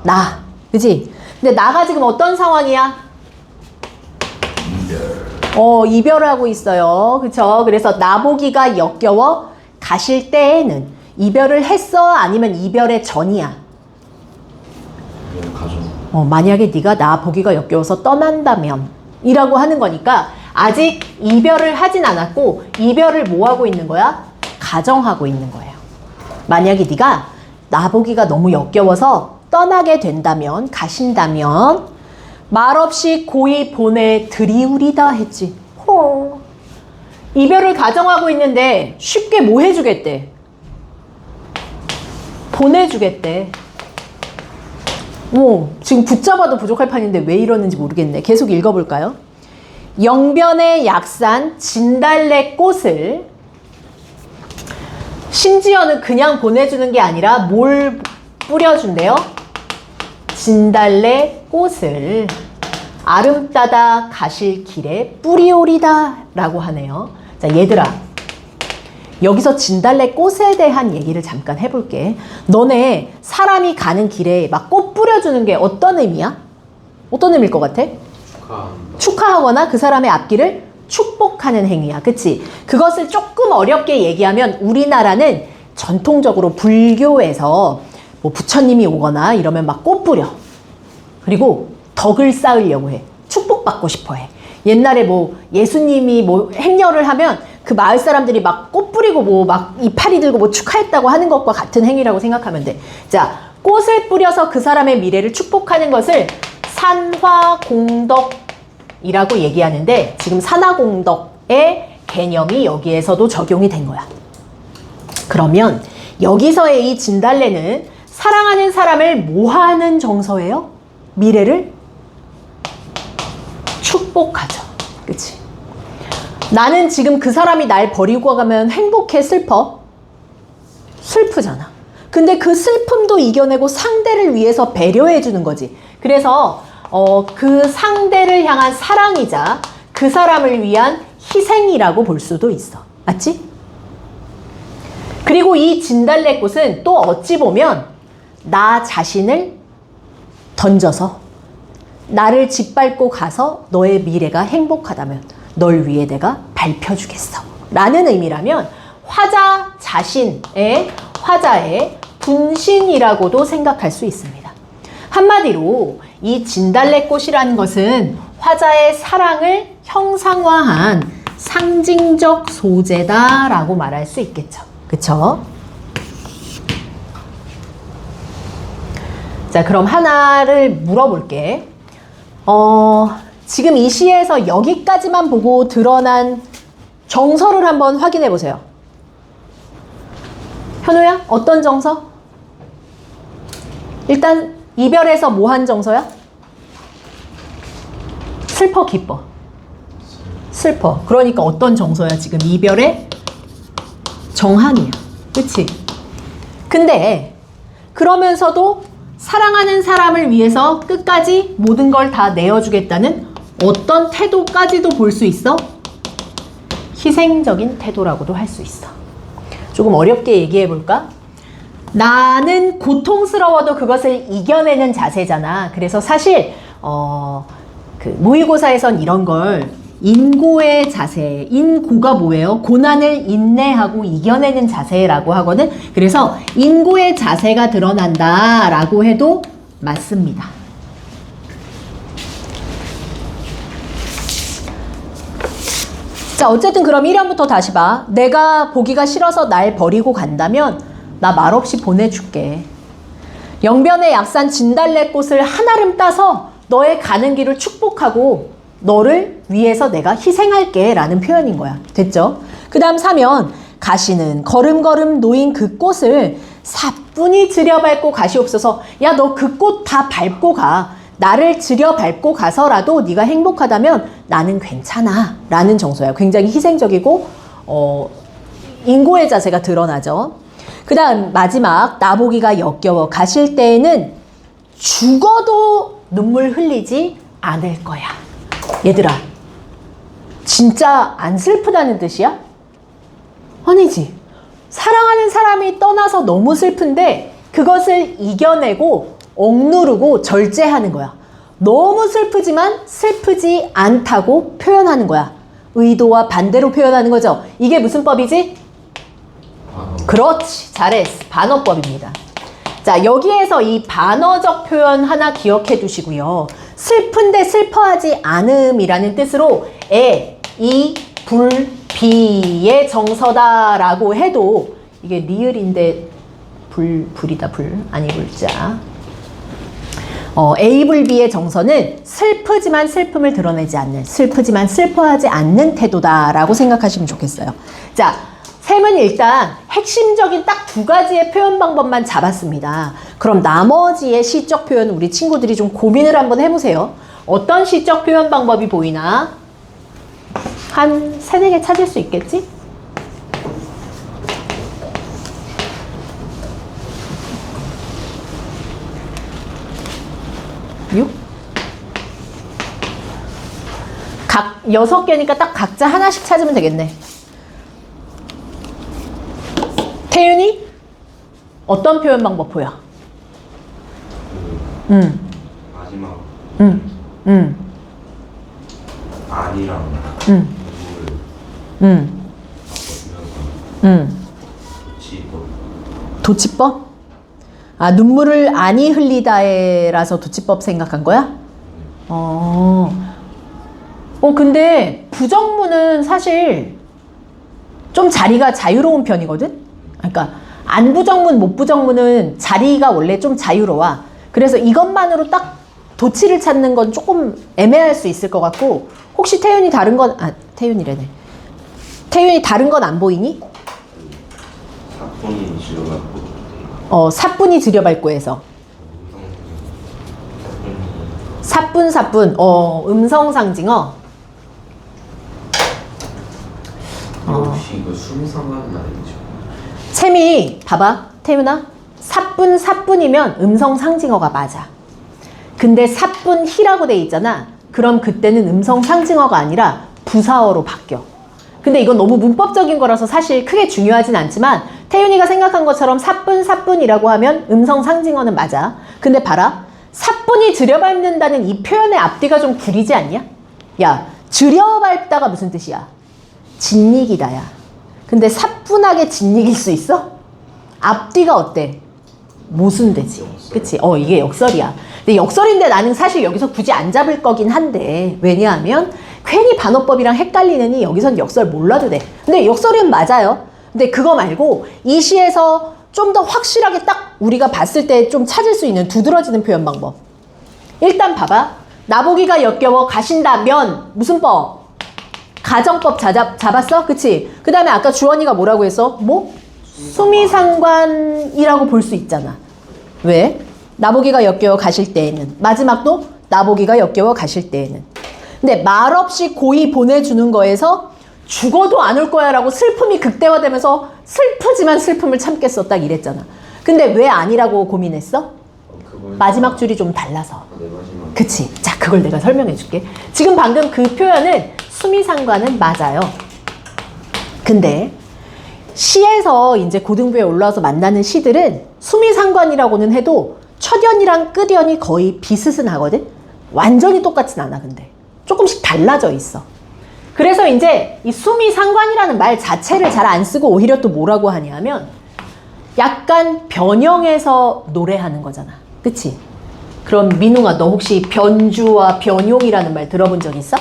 나. 그치? 근데 나가 지금 어떤 상황이야? 이별을 하고 있어요. 그쵸? 그래서 나보기가 역겨워 가실 때에는 이별을 했어? 아니면 이별의 전이야? 가죠. 만약에 네가 나 보기가 역겨워서 떠난다면 이라고 하는 거니까 아직 이별을 하진 않았고 이별을 뭐 하고 있는 거야? 가정하고 있는 거예요. 만약에 네가 나 보기가 너무 역겨워서 떠나게 된다면, 가신다면 말없이 고이 보내드리우리다 했지. 이별을 가정하고 있는데 쉽게 뭐 해주겠대? 보내주겠대. 지금 붙잡아도 부족할 판인데 왜 이러는지 모르겠네. 계속 읽어볼까요? 영변의 약산 진달래꽃을 심지어는 그냥 보내주는 게 아니라 뭘 뿌려준대요? 진달래꽃을 아름다다 가실 길에 뿌리오리다 라고 하네요. 자, 얘들아, 여기서 진달래꽃에 대한 얘기를 잠깐 해볼게. 너네 사람이 가는 길에 막 꽃 뿌려주는 게 어떤 의미야? 어떤 의미일 것 같아? 축하하거나 그 사람의 앞길을 축복하는 행위야. 그치? 그것을 조금 어렵게 얘기하면 우리나라는 전통적으로 불교에서 뭐 부처님이 오거나 이러면 막 꽃 뿌려. 그리고 덕을 쌓으려고 해. 축복받고 싶어 해. 옛날에 뭐 예수님이 뭐 행렬을 하면 그 마을 사람들이 막 꽃 뿌리고 뭐 막 이파리 들고 뭐 축하했다고 하는 것과 같은 행위라고 생각하면 돼. 자, 꽃을 뿌려서 그 사람의 미래를 축복하는 것을 산화공덕이라고 얘기하는데 지금 산화공덕의 개념이 여기에서도 적용이 된 거야. 그러면 여기서의 이 진달래는 사랑하는 사람을 뭐 하는 정서예요? 미래를 축복하죠. 그치? 나는 지금 그 사람이 날 버리고 가면 행복해, 슬퍼? 슬프잖아. 근데 그 슬픔도 이겨내고 상대를 위해서 배려해 주는 거지. 그래서 그 상대를 향한 사랑이자 그 사람을 위한 희생이라고 볼 수도 있어. 맞지? 그리고 이 진달래꽃은 또 어찌 보면 나 자신을 던져서 나를 짓밟고 가서 너의 미래가 행복하다면 널 위해 내가 밟혀주겠어 라는 의미라면 화자 자신의 화자의 분신이라고도 생각할 수 있습니다. 한마디로 이 진달래꽃이라는 것은 화자의 사랑을 형상화한 상징적 소재다라고 말할 수 있겠죠. 그쵸? 자, 그럼 하나를 물어볼게. 지금 이 시에서 여기까지만 보고 드러난 정서를 한번 확인해 보세요. 현우야, 어떤 정서? 일단 이별에서 뭐 한 정서야? 슬퍼, 기뻐? 슬퍼. 그러니까 어떤 정서야? 지금 이별의 정한이야. 그치? 근데 그러면서도 사랑하는 사람을 위해서 끝까지 모든 걸 다 내어주겠다는 어떤 태도까지도 볼 수 있어? 희생적인 태도라고도 할 수 있어. 조금 어렵게 얘기해 볼까? 나는 고통스러워도 그것을 이겨내는 자세잖아. 그래서 사실 그 모의고사에선 이런 걸 인고의 자세, 인고가 뭐예요? 고난을 인내하고 이겨내는 자세라고 하거든. 그래서 인고의 자세가 드러난다라고 해도 맞습니다. 자, 어쨌든 그럼 1형부터 다시 봐. 내가 보기가 싫어서 날 버리고 간다면 나 말없이 보내줄게. 영변의 약산 진달래꽃을 한아름 따서 너의 가는 길을 축복하고 너를 위해서 내가 희생할게 라는 표현인 거야. 됐죠? 그 다음 3연 가시는 걸음걸음 놓인 그 꽃을 사뿐히 들여밟고 가시옵소서. 야, 너 그 꽃 다 밟고 가. 나를 들여밟고 가서라도 네가 행복하다면 나는 괜찮아 라는 정서야. 굉장히 희생적이고 인고의 자세가 드러나죠. 그 다음 마지막 나보기가 역겨워 가실 때에는 죽어도 눈물 흘리지 않을 거야. 얘들아, 진짜 안 슬프다는 뜻이야? 아니지. 사랑하는 사람이 떠나서 너무 슬픈데 그것을 이겨내고 억누르고 절제하는 거야. 너무 슬프지만 슬프지 않다고 표현하는 거야. 의도와 반대로 표현하는 거죠. 이게 무슨 법이지? 그렇지. 잘했어. 반어법입니다. 자, 여기에서 이 반어적 표현 하나 기억해 두시고요. 슬픈데 슬퍼하지 않음이라는 뜻으로 에, 이, 불, 비의 정서다라고 해도 이게 리을인데 불이다. 불 아니 불자. A, 불, B의 정서는 슬프지만 슬픔을 드러내지 않는, 슬프지만 슬퍼하지 않는 태도다라고 생각하시면 좋겠어요. 자, 셈은 일단 핵심적인 딱 두 가지의 표현 방법만 잡았습니다. 그럼 나머지의 시적 표현 우리 친구들이 좀 고민을 한번 해보세요. 어떤 시적 표현 방법이 보이나? 한 3-4개 찾을 수 있겠지? 각 6개니까 딱 각자 하나씩 찾으면 되겠네. 태윤이? 어떤 표현 방법 보여? 마지막 아니랑 도치법? 아, 눈물을 아니 흘리다에라서 도치법 생각한 거야? 근데 부정문은 사실 좀 자리가 자유로운 편이거든? 그러니까 안 부정문, 못 부정문은 자리가 원래 좀 자유로워. 그래서 이것만으로 딱 도치를 찾는 건 조금 애매할 수 있을 것 같고, 혹시 태윤이 다른 건, 태윤이래네. 태윤이 다른 건 안 보이니? 사뿐히 지어갖고 사뿐히 들여밟고 해서. 사뿐, 음성상징어. 혹시 이거 수미상관은 아니죠? 셈이 봐봐 태윤아, 사뿐이면 음성상징어가 맞아. 근데 사뿐히라고 돼 있잖아. 그럼 그때는 음성상징어가 아니라 부사어로 바뀌어. 근데 이건 너무 문법적인 거라서 사실 크게 중요하진 않지만 태윤이가 생각한 것처럼 사뿐이라고 하면 음성상징어는 맞아. 근데 봐라, 사뿐히 들여밟는다는 이 표현의 앞뒤가 좀 구리지 않냐? 야, 들여밟다가 무슨 뜻이야? 짓이기다. 야, 근데 사뿐하게 짓이길 수 있어? 앞뒤가 어때? 모순되지. 그치? 이게 역설이야. 근데 역설인데 나는 사실 여기서 굳이 안 잡을 거긴 한데, 왜냐하면 괜히 반어법이랑 헷갈리느니 여기선 역설 몰라도 돼. 근데 역설은 맞아요. 근데 그거 말고 이 시에서 좀 더 확실하게 딱 우리가 봤을 때 좀 찾을 수 있는 두드러지는 표현 방법. 일단 봐봐. 나보기가 역겨워 가신다면 무슨 법? 가정법 잡았어? 그치? 그 다음에 아까 주원이가 뭐라고 했어? 뭐? 수미상관이라고 볼 수 있잖아. 왜? 나보기가 역겨워 가실 때에는. 마지막도 나보기가 역겨워 가실 때에는. 근데 말없이 고이 보내주는 거에서 죽어도 안 올 거야 라고 슬픔이 극대화되면서 슬프지만 슬픔을 참겠어 딱 이랬잖아. 근데 왜 아니라고 고민했어? 마지막 줄이 좀 달라서. 네, 마지막. 그치? 자, 그걸 내가 설명해 줄게. 지금 방금 그 표현은 수미상관은 맞아요. 근데 시에서 이제 고등부에 올라와서 만나는 시들은 수미상관이라고는 해도 첫연이랑 끝연이 거의 비슷하거든? 완전히 똑같진 않아, 근데. 조금씩 달라져 있어. 그래서 이제 이 수미상관이라는 말 자체를 잘 안 쓰고 오히려 또 뭐라고 하냐면 약간 변형해서 노래하는 거잖아. 그치? 그럼 민웅아, 너 혹시 변주와 변용이라는 말 들어본 적 있어?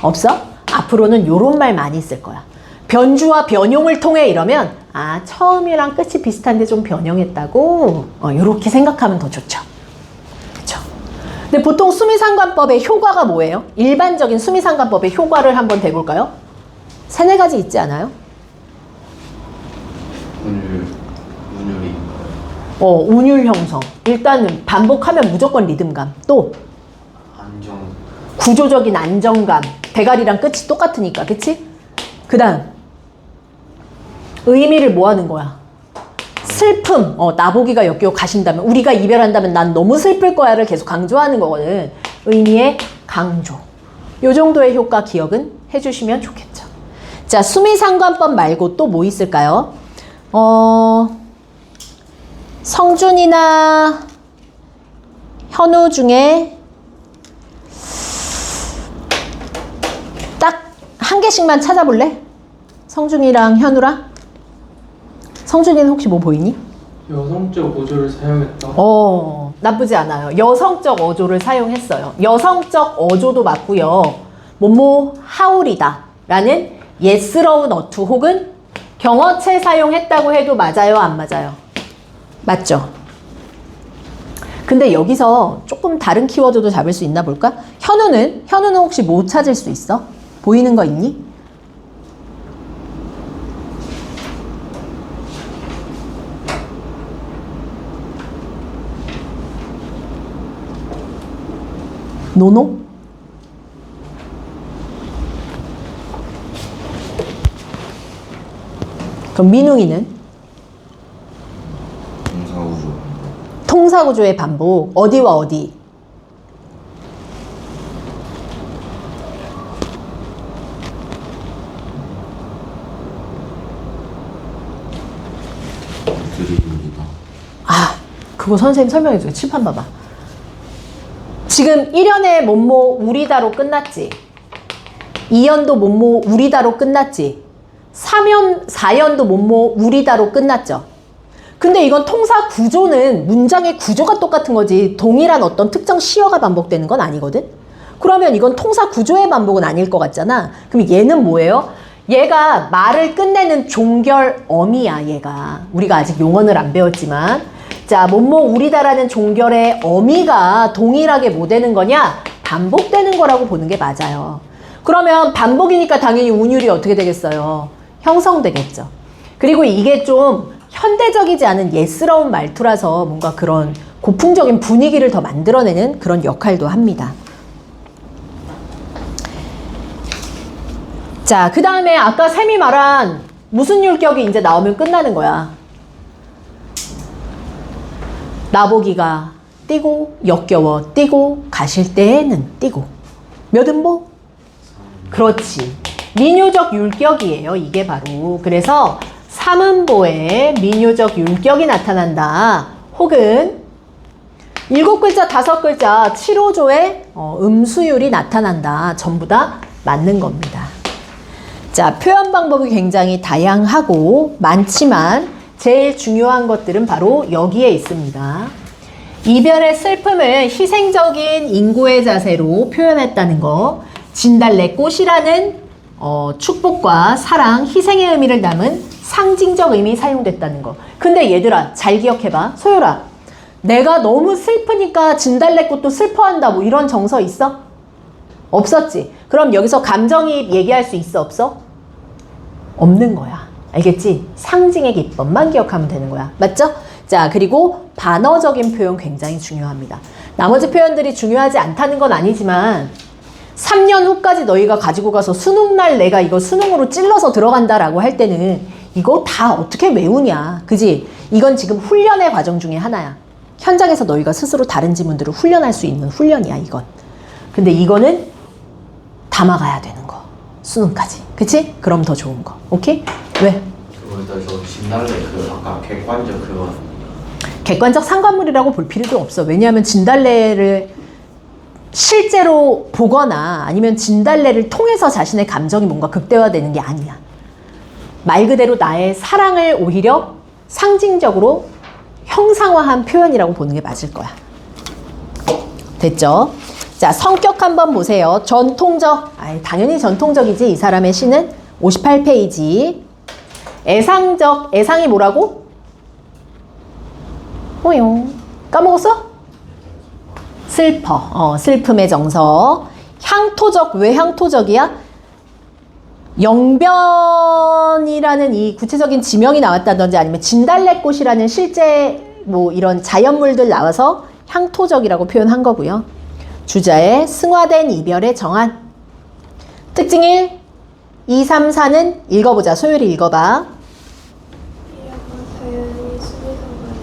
없어? 앞으로는 요런 말 많이 쓸 거야. 변주와 변용을 통해 이러면 아, 처음이랑 끝이 비슷한데 좀 변형했다고? 요렇게 생각하면 더 좋죠. 그쵸? 근데 보통 수미상관법의 효과가 뭐예요? 일반적인 수미상관법의 효과를 한번 대볼까요? 3-4가지 있지 않아요? 운율이. 운율 형성. 일단은 반복하면 무조건 리듬감. 또 안정. 구조적인 안정감. 대가리랑 끝이 똑같으니까. 그치? 그 다음 의미를 뭐 하는 거야? 슬픔. 나보기가 역겨워 가신다면, 우리가 이별한다면 난 너무 슬플 거야를 계속 강조하는 거거든. 의미의 강조. 요 정도의 효과 기억은 해주시면 좋겠죠. 자, 수미상관법 말고 또 뭐 있을까요? 성준이나 현우 중에 딱 한 개씩만 찾아볼래? 성준이랑 현우랑? 성준이는 혹시 뭐 보이니? 여성적 어조를 사용했다. 나쁘지 않아요. 여성적 어조를 사용했어요. 여성적 어조도 맞고요. 뭐뭐 하울이다 라는 예스러운 어투 혹은 경어체 사용했다고 해도 맞아요, 안 맞아요? 맞죠? 근데 여기서 조금 다른 키워드도 잡을 수 있나 볼까? 현우는 혹시 뭐 찾을 수 있어? 보이는 거 있니? 노노? 그럼 민웅이는? 동사구조. 통사구조의 반복. 어디와 어디? 드리블이다. 그거 선생님 설명해줘요. 칠판 봐봐. 지금 1연의 뭐뭐 우리다로 끝났지. 2연도 뭐뭐 우리다로 끝났지. 4연도 뭐뭐 우리다로 끝났죠. 근데 이건 통사 구조는 문장의 구조가 똑같은 거지 동일한 어떤 특정 시어가 반복되는 건 아니거든. 그러면 이건 통사 구조의 반복은 아닐 것 같잖아. 그럼 얘는 뭐예요? 얘가 말을 끝내는 종결어미야. 얘가 우리가 아직 용언을 안 배웠지만, 자, 뭐뭐 우리다라는 종결의 어미가 동일하게 뭐 되는 거냐? 반복되는 거라고 보는 게 맞아요. 그러면 반복이니까 당연히 운율이 어떻게 되겠어요? 형성되겠죠. 그리고 이게 좀 현대적이지 않은 예스러운 말투라서 뭔가 그런 고풍적인 분위기를 더 만들어내는 그런 역할도 합니다. 자, 그 다음에 아까 쌤이 말한 무슨 율격이 이제 나오면 끝나는 거야. 나보기가 띄고 역겨워 띄고 가실 때에는 띄고 몇 음보? 그렇지. 민요적 율격이에요. 이게 바로. 그래서 3음보에 민요적 율격이 나타난다. 혹은 7글자, 5글자 7호조의 음수율이 나타난다. 전부 다 맞는 겁니다. 자, 표현 방법이 굉장히 다양하고 많지만 제일 중요한 것들은 바로 여기에 있습니다. 이별의 슬픔을 희생적인 인고의 자세로 표현했다는 거. 진달래꽃이라는 축복과 사랑, 희생의 의미를 담은 상징적 의미 사용됐다는 거. 근데 얘들아 잘 기억해봐. 소율아, 내가 너무 슬프니까 진달래꽃도 슬퍼한다 뭐 이런 정서 있어? 없었지. 그럼 여기서 감정이입 얘기할 수 있어 없어? 없는 거야. 알겠지? 상징의 기법만 기억하면 되는 거야. 맞죠? 자, 그리고 반어적인 표현 굉장히 중요합니다. 나머지 표현들이 중요하지 않다는 건 아니지만 3년 후까지 너희가 가지고 가서 수능날 내가 이거 수능으로 찔러서 들어간다라고 할 때는 이거 다 어떻게 외우냐. 그지? 이건 지금 훈련의 과정 중에 하나야. 현장에서 너희가 스스로 다른 지문들을 훈련할 수 있는 훈련이야, 이건. 근데 이거는 담아가야 되는 거. 수능까지. 그치? 그럼 더 좋은 거. 오케이? 왜? 그거에다 저 진달래 그 아까 객관적 그거 객관적 상관물이라고 볼 필요도 없어. 왜냐하면 진달래를 실제로 보거나 아니면 진달래를 통해서 자신의 감정이 뭔가 극대화되는 게 아니야. 말 그대로 나의 사랑을 오히려 상징적으로 형상화한 표현이라고 보는 게 맞을 거야. 됐죠? 자, 성격 한번 보세요. 전통적. 당연히 전통적이지. 이 사람의 시는 58페이지. 애상적. 애상이 뭐라고? 호용. 까먹었어? 슬퍼. 슬픔의 정서. 향토적. 왜 향토적이야? 영변이라는 이 구체적인 지명이 나왔다든지 아니면 진달래꽃이라는 실제 뭐 이런 자연물들 나와서 향토적이라고 표현한 거고요. 주자의 승화된 이별의 정한. 특징 1, 2, 3, 4는 읽어보자. 소율이 읽어봐. 자연이 수리상관의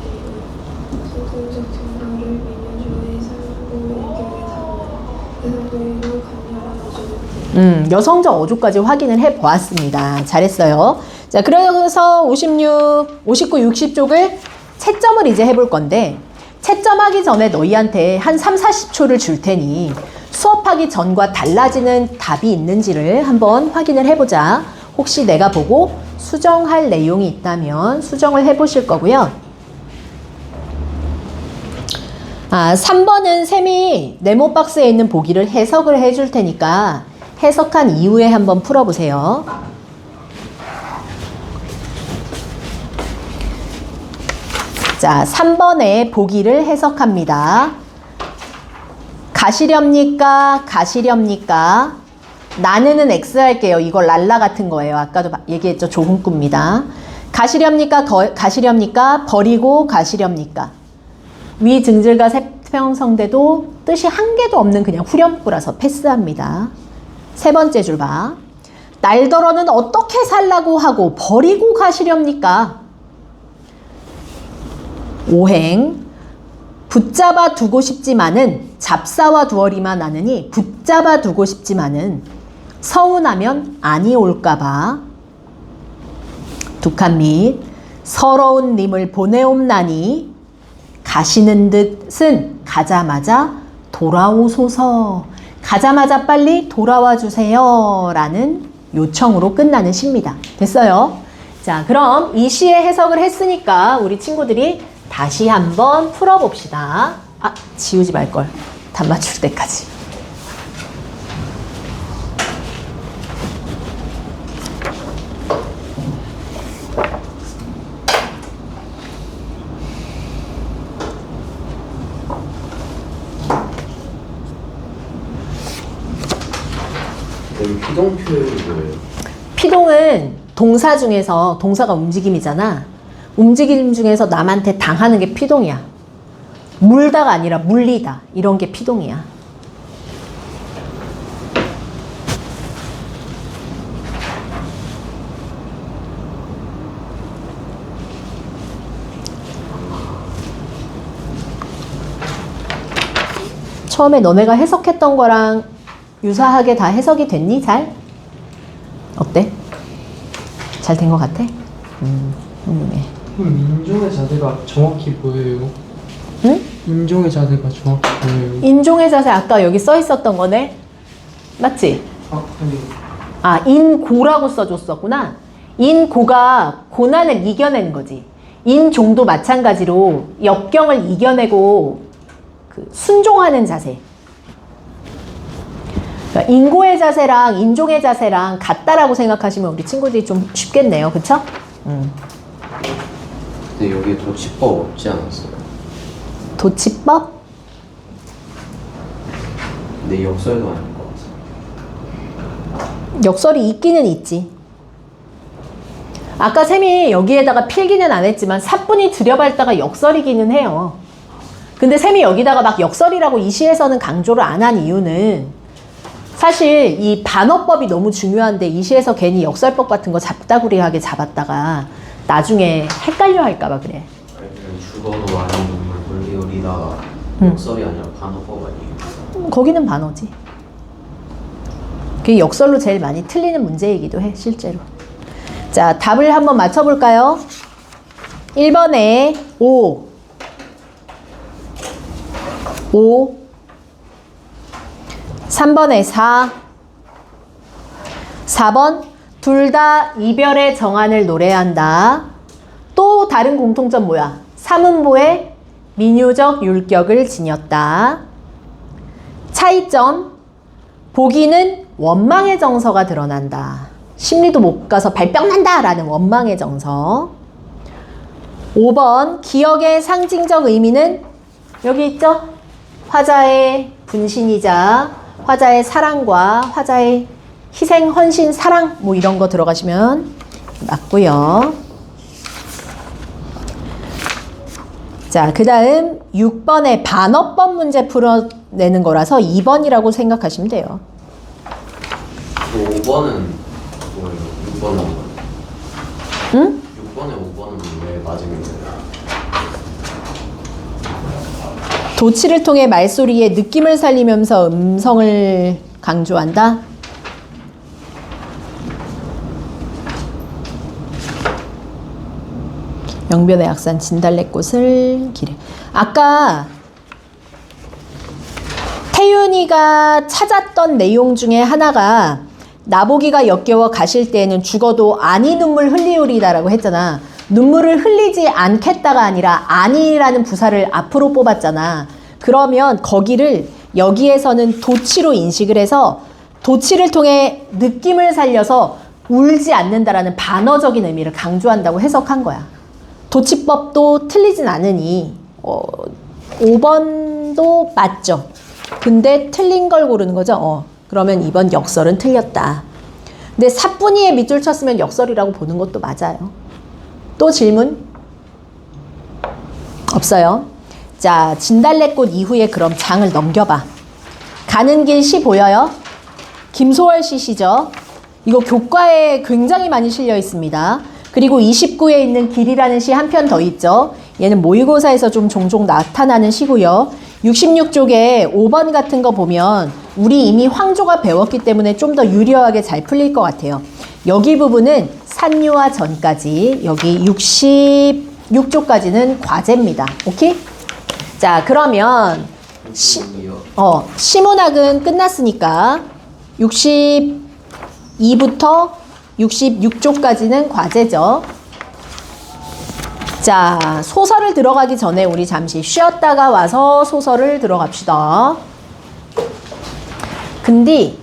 소금적 정서를 미녀조의 삶고 인격에 담는 여성적이고 강렬한 어조입니다. 여성적 어조까지 확인을 해 보았습니다. 잘했어요. 자, 그래서 56, 59, 60쪽을 채점을 이제 해볼 건데 채점하기 전에 너희한테 한 3, 40초를 줄 테니 수업하기 전과 달라지는 답이 있는지를 한번 확인을 해보자. 혹시 내가 보고 수정할 내용이 있다면 수정을 해보실 거고요. 3번은 쌤이 네모 박스에 있는 보기를 해석을 해줄 테니까 해석한 이후에 한번 풀어보세요. 자, 3번의 보기를 해석합니다. 가시렵니까? 가시렵니까? 나는은 X 할게요. 이거 랄라 같은 거예요. 아까도 얘기했죠. 조금꾸입니다. 가시렵니까? 가시렵니까? 버리고 가시렵니까? 위 증질과 세평성대도 뜻이 한 개도 없는 그냥 후렴구라서 패스합니다. 세 번째 줄 봐. 날더러는 어떻게 살라고 하고 버리고 가시렵니까? 오행. 붙잡아 두고 싶지만은 잡사와 두어리만 하느니 붙잡아 두고 싶지만은 서운하면 아니 올까봐. 두 칸 밑. 서러운 님을 보내옵나니 가시는 듯은 가자마자 돌아오소서. 가자마자 빨리 돌아와 주세요 라는 요청으로 끝나는 시입니다. 됐어요? 자, 그럼 이 시의 해석을 했으니까 우리 친구들이 다시 한번 풀어봅시다. 지우지 말걸. 답 맞출 때까지. 여기 피동 표현이 뭐예요? 피동은 동사 중에서 동사가 움직임이잖아. 움직임 중에서 남한테 당하는 게 피동이야. 물다가 아니라 물리다. 이런 게 피동이야. 처음에 너네가 해석했던 거랑 유사하게 다 해석이 됐니? 잘? 어때? 잘 된 것 같아? 네. 그럼 인종의 자세가 정확히 뭐예요? 응? 인종의 자세가 정확히 뭐예요? 인종의 자세 아까 여기 써 있었던 거네? 맞지? 아니 인고라고 써줬었구나. 인고가 고난을 이겨낸 거지. 인종도 마찬가지로 역경을 이겨내고 순종하는 자세. 그러니까 인고의 자세랑 인종의 자세랑 같다라고 생각하시면 우리 친구들이 좀 쉽겠네요. 그쵸? 근데 여기에 도치법 없지 않았어요? 도치법? 근데 역설도 아닌 것 같아. 역설이 있기는 있지. 아까 쌤이 여기에다가 필기는 안 했지만 사뿐히 들여밟다가 역설이기는 해요. 근데 쌤이 여기다가 막 역설이라고 이 시에서는 강조를 안 한 이유는 사실 이 반어법이 너무 중요한데 이 시에서 괜히 역설법 같은 거 잡다구리하게 잡았다가 나중에 헷갈려 할까봐 그래. 아니면 죽어도 아닌 눈물 흘리오리다가 역설이 아니라 반어법 아니에요? 거기는 반어지. 그게 역설로 제일 많이 틀리는 문제이기도 해, 실제로. 자, 답을 한번 맞춰볼까요? 1번에 5. 3번에 4. 4번, 둘 다 이별의 정한을 노래한다. 또 다른 공통점 뭐야? 삼음보에 민요적 율격을 지녔다. 차이점, 보기는 원망의 정서가 드러난다. 심리도 못 가서 발병 난다 라는 원망의 정서. 5번, 기억의 상징적 의미는 여기 있죠? 화자의 분신이자 화자의 사랑과 화자의 희생, 헌신, 사랑 뭐 이런 거 들어가시면 맞고요. 자, 그 다음 6번의 반어법 문제 풀어내는 거라서 2번이라고 생각하시면 돼요. 5번은 뭐예요? 6번은 5번. 응? 6번에 5번은 왜 맞으면 돼요? 도치를 통해 말소리에 느낌을 살리면서 음성을 강조한다. 영변의 약산 진달래꽃을 기래. 아까 태윤이가 찾았던 내용 중에 하나가 나보기가 역겨워 가실 때에는 죽어도 아니 눈물 흘리오리다라고 했잖아. 눈물을 흘리지 않겠다가 아니라 아니라는 부사를 앞으로 뽑았잖아. 그러면 거기를 여기에서는 도치로 인식을 해서 도치를 통해 느낌을 살려서 울지 않는다라는 반어적인 의미를 강조한다고 해석한 거야. 도치법도 틀리진 않으니 5번도 맞죠. 근데 틀린 걸 고르는 거죠. 그러면 이번 역설은 틀렸다. 근데 사뿐이에 밑줄 쳤으면 역설이라고 보는 것도 맞아요. 또 질문? 없어요. 자, 진달래꽃 이후에 그럼 장을 넘겨봐. 가는 길 시 보여요? 김소월 씨 시죠? 이거 교과에 굉장히 많이 실려 있습니다. 그리고 29에 있는 길이라는 시 한 편 더 있죠. 얘는 모의고사에서 좀 종종 나타나는 시고요. 66쪽에 5번 같은 거 보면 우리 이미 황조가 배웠기 때문에 좀 더 유려하게 잘 풀릴 것 같아요. 여기 부분은 산유화 전까지, 여기 66쪽까지는 과제입니다. 오케이? 자, 그러면 시문학은 끝났으니까 62부터 66쪽까지는 과제죠. 자, 소설을 들어가기 전에 우리 잠시 쉬었다가 와서 소설을 들어갑시다. 근데